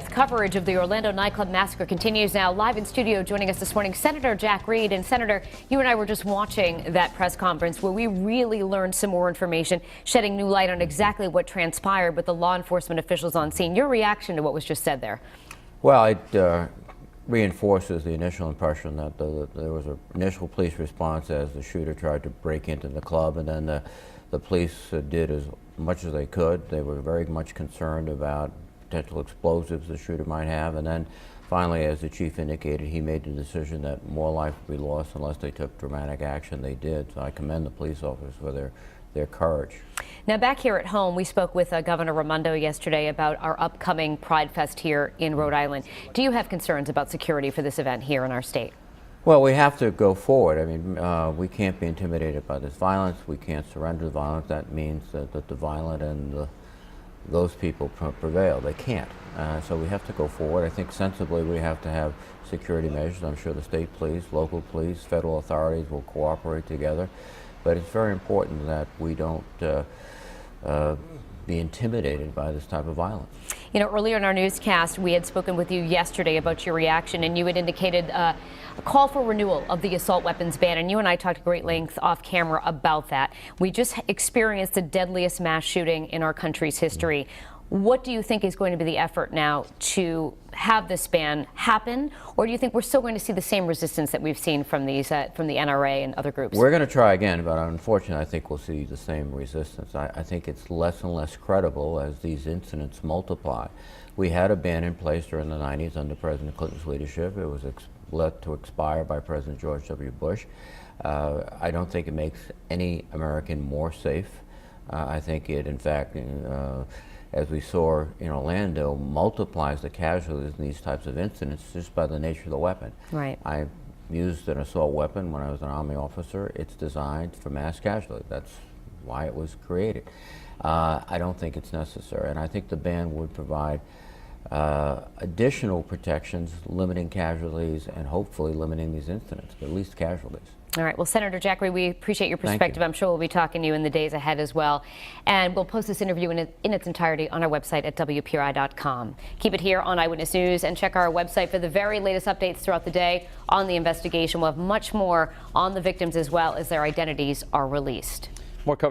Coverage of the Orlando Nightclub Massacre continues now. Live in studio joining us this morning, Senator Jack Reed. And Senator, you and I were just watching that press conference where we really learned some more information, shedding new light on exactly what transpired with the law enforcement officials on scene. Your reaction to what was just said there? Well, it reinforces the initial impression that there was an initial police response as the shooter tried to break into the club, and then the police did as much as they could. They were very much concerned about potential explosives the shooter might have, and then finally, as the chief indicated, he made the decision that more life would be lost unless they took dramatic action. They did, so I commend the police officers for their courage. Now, back here at home, we spoke with Governor Raimondo yesterday about our upcoming Pride Fest here in Rhode Island. Do you have concerns about security for this event here in our state? Well, we have to go forward. I mean, we can't be intimidated by this violence. We can't surrender to violence. That means that the violent and those people prevail. They can't. So we have to go forward. I think sensibly we have to have security measures. I'm sure the state police, local police, federal authorities will cooperate together. But it's very important that we don't be intimidated by this type of violence. You know, earlier in our newscast, we had spoken with you yesterday about your reaction, and you had indicated a call for renewal of the assault weapons ban, and you and I talked at great length off camera about that. We just experienced the deadliest mass shooting in our country's history. What do you think is going to be the effort now to have this ban happen, or do you think we're still going to see the same resistance that we've seen from these from the NRA and other groups? We're going to try again, but unfortunately I think we'll see the same resistance. I think it's less and less credible as these incidents multiply. We had a ban in place during the 90s under President Clinton's leadership. It was let to expire by President George W. Bush. I don't think it makes any American more safe. I think it, in fact, as we saw in Orlando, multiplies the casualties in these types of incidents just by the nature of the weapon. Right. I used an assault weapon when I was an Army officer. It's designed for mass casualty. That's why it was created. I don't think it's necessary, and I think the ban would provide additional protections, limiting casualties and hopefully limiting these incidents, but at least casualties. All right. Well, Senator Jack Reed, we appreciate your perspective. I'm sure we'll be talking to you in the days ahead as well. And we'll post this interview in its entirety on our website at WPRI.com. Keep it here on Eyewitness News and check our website for the very latest updates throughout the day on the investigation. We'll have much more on the victims as well as their identities are released. More coverage.